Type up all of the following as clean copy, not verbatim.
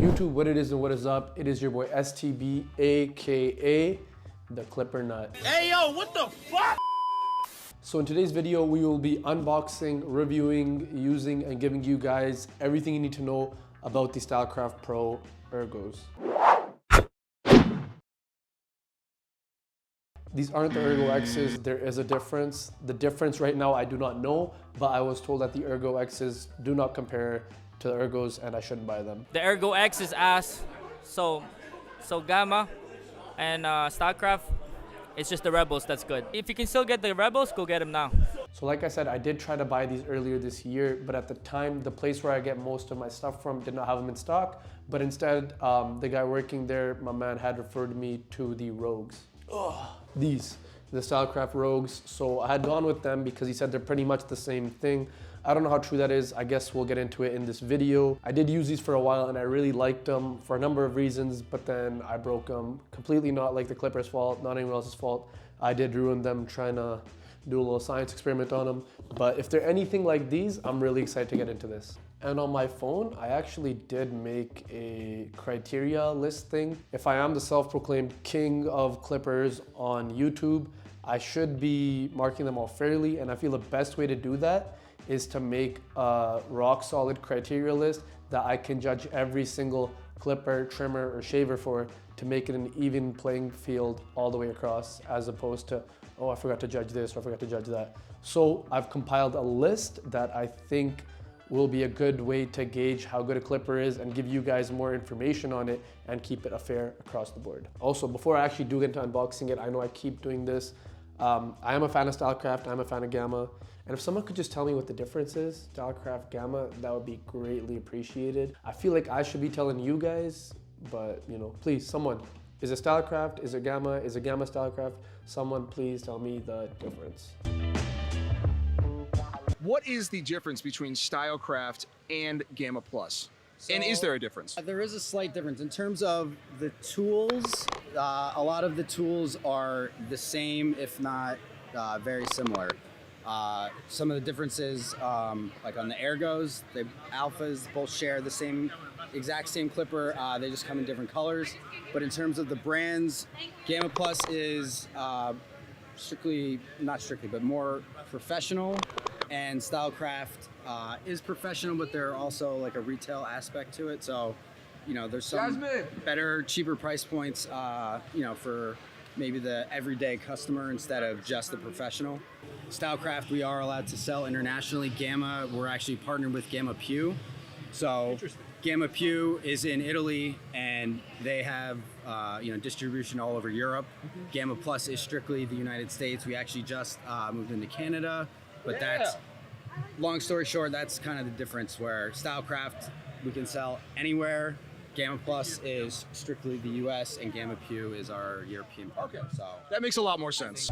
YouTube, what it is and what is up? It is your boy STB, aka the Clipper Nut. Hey yo, what the fuck? So in today's video, we will be unboxing, reviewing, using, and giving you guys everything you need to know about the Stylecraft Pro Ergos. These aren't the Ergo X's, there is a difference. The difference right now I do not know, but I was told that the Ergo X's do not compare to the Ergos and I shouldn't buy them. The Ergo X is ass, so Gamma and Stylecraft, it's just the Rebels that's good. If you can still get the Rebels, go get them now. So like I said, I did try to buy these earlier this year, but at the time, the place where I get most of my stuff from did not have them in stock, but instead, the guy working there, my man, had referred me to the Rogues. The Stylecraft Rogues. So I had gone with them because he said they're pretty much the same thing. I don't know how true that is. I guess we'll get into it in this video. I did use these for a while and I really liked them for a number of reasons, but then I broke them. Completely not like the Clipper's fault, not anyone else's fault. I did ruin them trying to do a little science experiment on them. But if they're anything like these, I'm really excited to get into this. And on my phone, I actually did make a criteria list thing. If I am the self-proclaimed king of clippers on YouTube, I should be marking them all fairly. And I feel the best way to do that is to make a rock solid criteria list that I can judge every single clipper, trimmer, or shaver for to make it an even playing field all the way across, as opposed to, oh, I forgot to judge this or I forgot to judge that. So I've compiled a list that I think will be a good way to gauge how good a clipper is and give you guys more information on it and keep it a fair across the board. Also, before I actually do get into unboxing it, I know I keep doing this. I am a fan of Stylecraft, I'm a fan of Gamma. And if someone could just tell me what the difference is, Stylecraft, Gamma, that would be greatly appreciated. I feel like I should be telling you guys, but you know, please, someone. Is it Stylecraft? Is it Gamma? Is it Gamma Stylecraft? Someone please tell me the difference. What is the difference between Stylecraft and Gamma Plus? And is there a difference? There is a slight difference. In terms of the tools, a lot of the tools are the same, if not very similar. Some of the differences, like on the Ergos, the Alphas both share the exact same clipper. They just come in different colors. But in terms of the brands, Gamma Plus is not strictly, but more professional. And Stylecraft is professional, but there are also like a retail aspect to it. So, you know, there's some better, cheaper price points, you know, for maybe the everyday customer instead of just the professional. Stylecraft, we are allowed to sell internationally. Gamma, we're actually partnered with Gamma Pew. So Gamma Pew is in Italy and they have you know, distribution all over Europe. Gamma Plus is strictly the United States. We actually just moved into Canada, but that's, long story short, that's kind of the difference where Stylecraft, we can sell anywhere. Gamma Plus is strictly the US and Gamma Pew is our European partner. Okay. So that makes a lot more sense.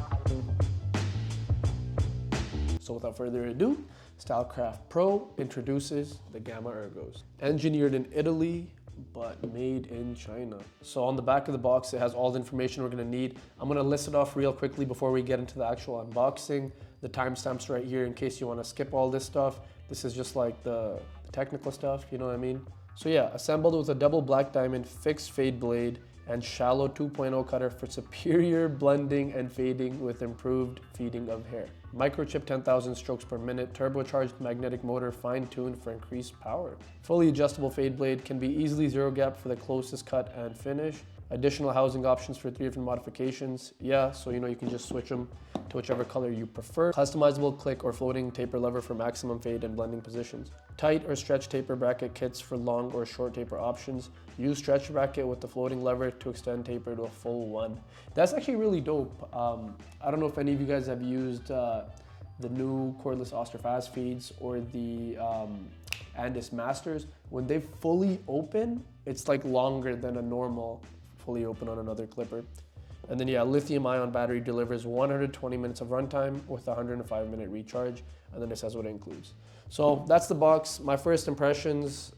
So without further ado, Stylecraft Pro introduces the Gamma Ergos. Engineered in Italy, but made in China. So on the back of the box, it has all the information we're gonna need. I'm gonna list it off real quickly before we get into the actual unboxing. The timestamps right here in case you wanna skip all this stuff. This is just like the technical stuff, you know what I mean? So yeah, assembled with a double black diamond fixed fade blade and shallow 2.0 cutter for superior blending and fading with improved feeding of hair. Microchip 10,000 strokes per minute, turbocharged magnetic motor fine-tuned for increased power. Fully adjustable fade blade can be easily zero gap for the closest cut and finish. Additional housing options for 3 different modifications. Yeah, so you know you can just switch them to whichever color you prefer. Customizable click or floating taper lever for maximum fade and blending positions. Tight or stretch taper bracket kits for long or short taper options. Use stretch bracket with the floating lever to extend taper to a full 1. That's actually really dope. I don't know if any of you guys have used the new cordless Oster fast feeds or the Andis Masters. When they fully open, it's like longer than a normal fully open on another clipper. And then yeah, lithium ion battery delivers 120 minutes of runtime with a 105-minute recharge. And then it says what it includes. So that's the box. My first impressions,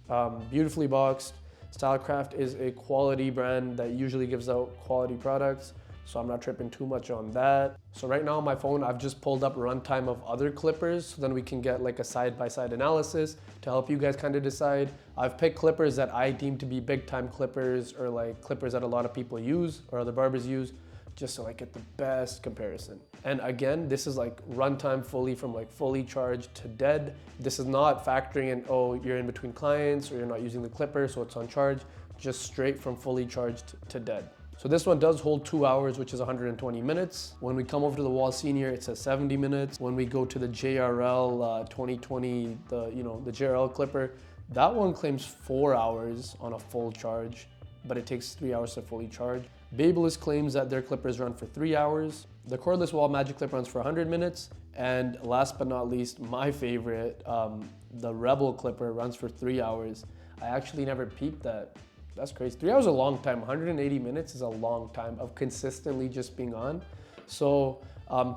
beautifully boxed. Stylecraft is a quality brand that usually gives out quality products. so I'm not tripping too much on that. So right now on my phone, I've just pulled up runtime of other clippers, so then we can get like a side-by-side analysis to help you guys kind of decide. I've picked clippers that I deem to be big time clippers, or like clippers that a lot of people use or other barbers use, just so I get the best comparison. And again, this is like runtime fully from like fully charged to dead. This is not factoring in, oh, you're in between clients or you're not using the clipper, so it's on charge, just straight from fully charged to dead. So this one does hold 2 hours, which is 120 minutes. When we come over to the Wahl Senior, it says 70 minutes. When we go to the JRL 2020, the JRL clipper, that one claims 4 hours on a full charge, but it takes 3 hours to fully charge. Babyliss claims that their clippers run for 3 hours. The cordless Wahl Magic Clip runs for 100 minutes. And last but not least, my favorite, the Rebel clipper runs for 3 hours. I actually never peeped that. That's crazy. 3 hours is a long time. 180 minutes is a long time of consistently just being on. So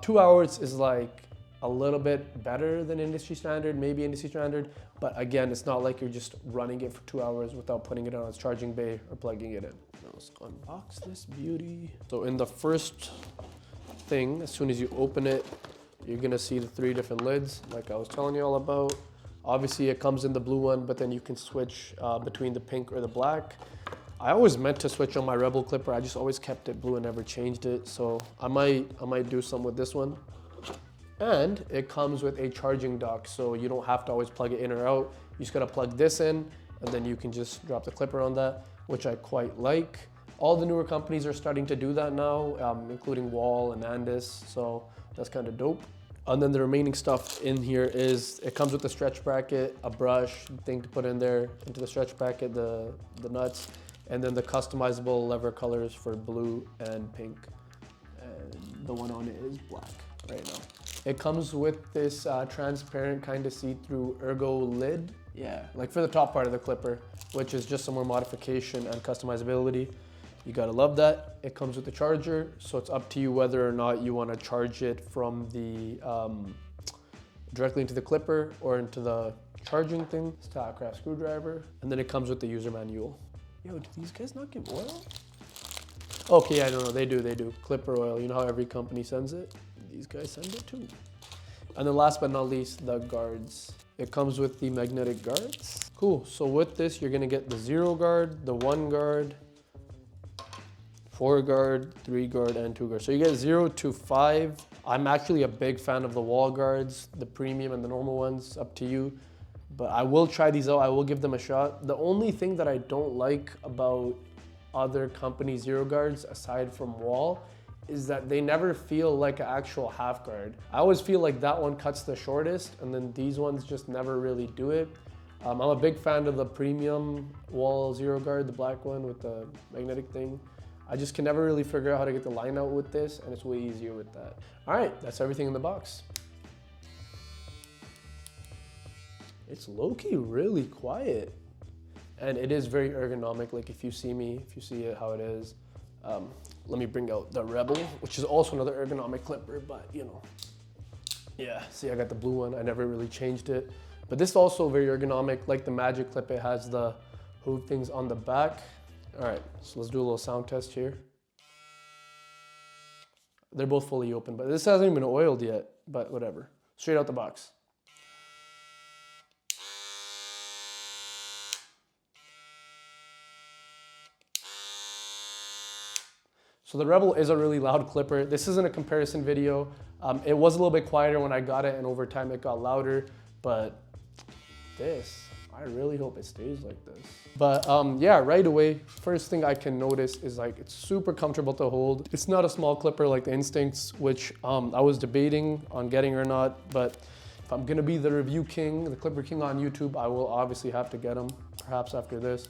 2 hours is like a little bit better than industry standard, maybe industry standard. But again, it's not like you're just running it for 2 hours without putting it on its charging bay or plugging it in. Now let's unbox this beauty. So in the first thing, as soon as you open it, you're gonna see the 3 different lids like I was telling you all about. Obviously it comes in the blue one, but then you can switch between the pink or the black. I always meant to switch on my Rebel clipper. I just always kept it blue and never changed it. So I might do some with this one. And it comes with a charging dock, so you don't have to always plug it in or out. You just gotta plug this in, and then you can just drop the clipper on that, which I quite like. All the newer companies are starting to do that now, including Wahl and Andis, so that's kind of dope. And then the remaining stuff in here is, it comes with a stretch bracket, a brush, thing to put in there, into the stretch bracket, the nuts, and then the customizable lever colors for blue and pink. And the one on it is black right now. It comes with this transparent kind of see-through ergo lid. Yeah, like for the top part of the clipper, which is just some more modification and customizability. You gotta love that. It comes with the charger, so it's up to you whether or not you wanna charge it from the, directly into the clipper or into the charging thing. Stylecraft screwdriver. And then it comes with the user manual. Yo, do these guys not give oil? Okay, yeah, no, they do. Clipper oil, you know how every company sends it? These guys send it too. And then last but not least, the guards. It comes with the magnetic guards. Cool, so with this, you're gonna get the 0 guard, the 1 guard, 4 guard, 3 guard, and 2 guard. So you get 0 to 5. I'm actually a big fan of the Wahl guards, the premium and the normal ones, up to you. But I will try these out, I will give them a shot. The only thing that I don't like about other company 0 guards, aside from Wahl, is that they never feel like an actual half guard. I always feel like that one cuts the shortest, and then these ones just never really do it. I'm a big fan of the premium Wahl 0 guard, the black one with the magnetic thing. I just can never really figure out how to get the line out with this, and it's way easier with that. All right, that's everything in the box. It's low-key really quiet. And it is very ergonomic, like if you see it how it is. Let me bring out the Rebel, which is also another ergonomic clipper, but you know. Yeah, see I got the blue one, I never really changed it. But this is also very ergonomic, like the Magic Clip, it has the hoop things on the back. All right, so let's do a little sound test here. They're both fully open, but this hasn't even been oiled yet, but whatever. Straight out the box. So the Rebel is a really loud clipper. This isn't a comparison video. It was a little bit quieter when I got it, and over time it got louder, but this, I really hope it stays like this. But yeah, right away, first thing I can notice is like it's super comfortable to hold. It's not a small clipper like the Instincts, which I was debating on getting or not, but if I'm gonna be the review king, the clipper king on YouTube, I will obviously have to get them, perhaps after this.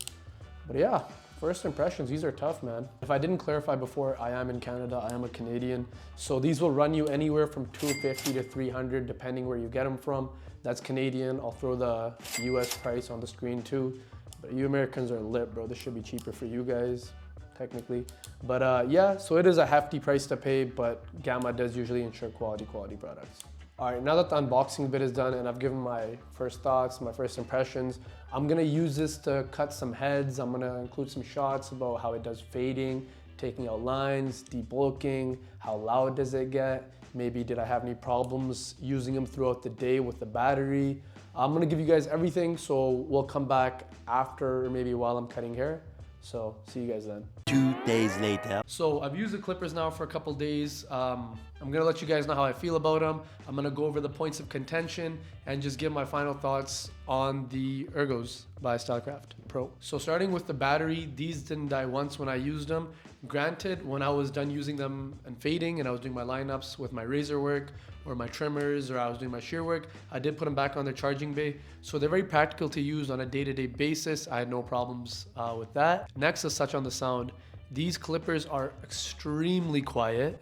But yeah, first impressions, these are tough, man. If I didn't clarify before, I am in Canada, I am a Canadian. So these will run you anywhere from $250 to $300, depending where you get them from. That's Canadian. I'll throw the US price on the screen too. But you Americans are lit, bro. This should be cheaper for you guys, technically. But yeah, so it is a hefty price to pay, but Gamma does usually ensure quality products. All right, now that the unboxing bit is done and I've given my first thoughts, my first impressions, I'm gonna use this to cut some heads. I'm gonna include some shots about how it does fading taking out lines, debulking, how loud does it get? Maybe did I have any problems using them throughout the day with the battery? I'm gonna give you guys everything, so we'll come back after or maybe while I'm cutting hair. So see you guys then. 2 days later. So I've used the clippers now for a couple days. I'm gonna let you guys know how I feel about them. I'm gonna go over the points of contention and just give my final thoughts on the Ergos by Stylecraft Pro. So starting with the battery, these didn't die once when I used them. Granted, when I was done using them and fading and I was doing my lineups with my razor work or my trimmers or I was doing my shear work, I did put them back on the charging bay. So they're very practical to use on a day-to-day basis. I had no problems with that. Next, let's touch on the sound. These clippers are extremely quiet.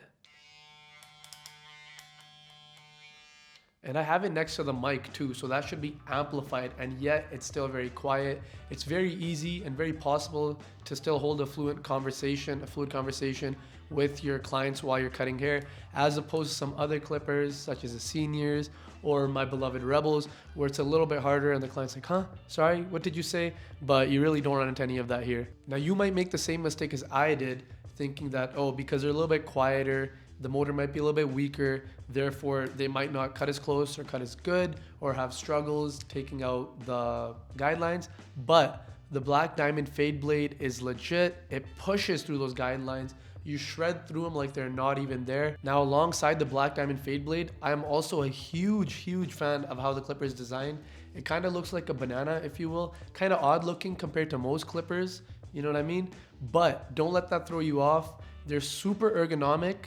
And I have it next to the mic too, so that should be amplified, and yet it's still very quiet. It's very easy and very possible to still hold a fluid conversation with your clients while you're cutting hair, as opposed to some other clippers such as the Seniors or my beloved Rebels, where it's a little bit harder and the client's like, huh, sorry, what did you say? But you really don't run into any of that here. Now you might make the same mistake as I did, thinking that, oh, because they're a little bit quieter, the motor might be a little bit weaker, therefore they might not cut as close or cut as good or have struggles taking out the guidelines. But the Black Diamond Fade Blade is legit. It pushes through those guidelines. You shred through them like they're not even there. Now, alongside the Black Diamond Fade Blade, I am also a huge fan of how the clipper is designed. It kind of looks like a banana, if you will. Kind of odd looking compared to most clippers, you know what I mean? But don't let that throw you off. They're super ergonomic.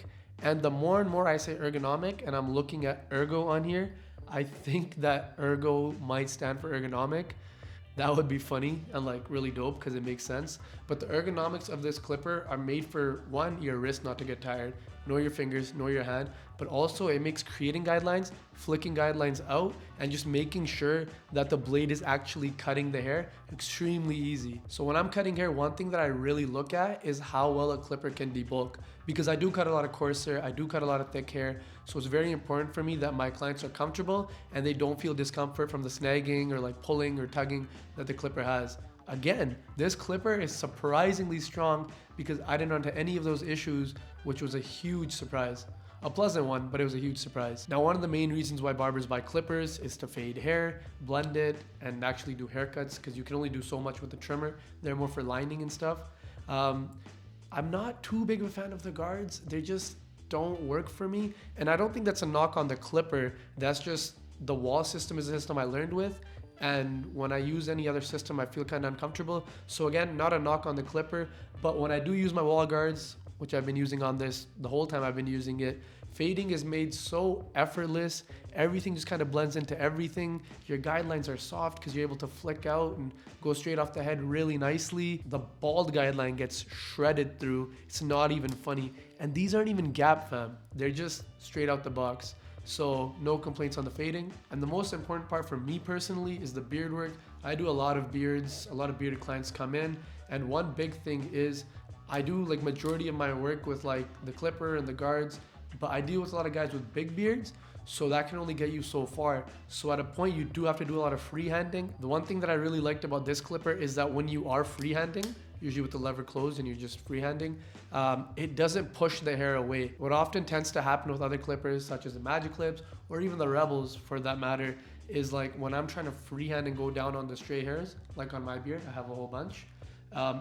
And the more and more I say ergonomic, and I'm looking at Ergo on here, I think that Ergo might stand for ergonomic. That would be funny and like really dope because it makes sense. But the ergonomics of this clipper are made for, one, your wrist not to get tired, nor your fingers, nor your hand, but also it makes creating guidelines, flicking guidelines out, and just making sure that the blade is actually cutting the hair extremely easy. So when I'm cutting hair, one thing that I really look at is how well a clipper can debulk, because I do cut a lot of coarse hair, I do cut a lot of thick hair, so it's very important for me that my clients are comfortable and they don't feel discomfort from the snagging or like pulling or tugging that the clipper has. Again, this clipper is surprisingly strong because I didn't run into any of those issues, which was a huge surprise. A pleasant one, but it was a huge surprise. Now, one of the main reasons why barbers buy clippers is to fade hair, blend it, and actually do haircuts, because you can only do so much with the trimmer. They're more for lining and stuff. I'm not too big of a fan of the guards. They just don't work for me. And I don't think that's a knock on the clipper. That's just the wahl system is a system I learned with. And when I use any other system, I feel kind of uncomfortable. So again, not a knock on the clipper, but when I do use my wahl guards, which I've been using on this the whole time I've been using it, fading is made so effortless. Everything just kind of blends into everything. Your guidelines are soft because you're able to flick out and go straight off the head really nicely. The bald guideline gets shredded through. It's not even funny. And these aren't even gap, fam. They're just straight out the box. So no complaints on the fading. And the most important part for me personally is the beard work. I do a lot of beards, a lot of bearded clients come in. And one big thing is I do like majority of my work with like the clipper and the guards, but I deal with a lot of guys with big beards. So that can only get you so far. So at a point you do have to do a lot of freehanding. The one thing that I really liked about this clipper is that when you are freehanding, usually with the lever closed and you're just freehanding, it doesn't push the hair away. What often tends to happen with other clippers, such as the Magic Clips or even the Rebels for that matter, is like when I'm trying to freehand and go down on the stray hairs, like on my beard, I have a whole bunch,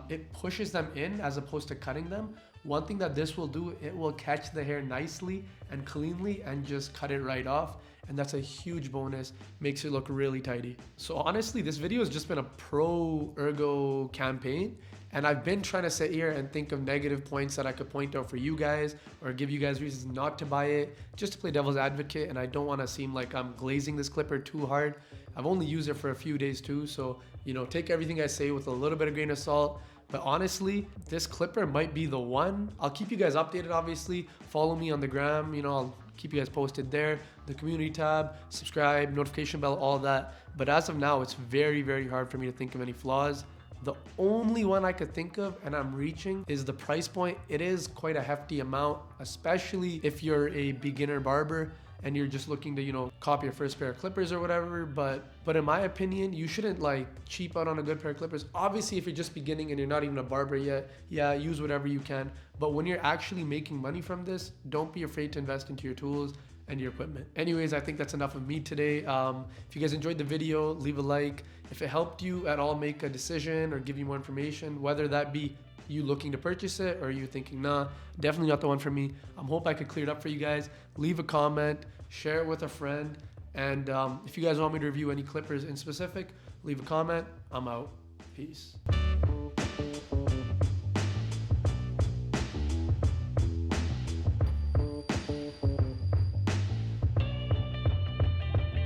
it pushes them in as opposed to cutting them. One thing that this will do, it will catch the hair nicely and cleanly and just cut it right off. And that's a huge bonus, makes it look really tidy. So honestly, this video has just been a pro Ergo campaign. And I've been trying to sit here and think of negative points that I could point out for you guys or give you guys reasons not to buy it, just to play devil's advocate. And I don't want to seem like I'm glazing this clipper too hard. I've only used it for a few days too. So, you know, take everything I say with a little bit of grain of salt. But honestly, this clipper might be the one. I'll keep you guys updated, obviously. Follow me on the gram, you know, I'll keep you guys posted there. The community tab, subscribe, notification bell, all that. But as of now, it's very, very hard for me to think of any flaws. The only one I could think of, and I'm reaching, is the price point. It is quite a hefty amount, especially if you're a beginner barber. and you're just looking to, you know, copy your first pair of clippers or whatever. But in my opinion, you shouldn't like cheap out on a good pair of clippers. Obviously, if you're just beginning and you're not even a barber yet, yeah, use whatever you can. But when you're actually making money from this, don't be afraid to invest into your tools and your equipment. Anyways, I think that's enough of me today. If you guys enjoyed the video, leave a like. If it helped you at all make a decision or give you more information, whether that be you looking to purchase it or you thinking, nah, definitely not the one for me, I hope I could clear it up for you guys. Leave a comment, share it with a friend, and if you guys want me to review any clippers in specific, leave a comment. I'm out. Peace.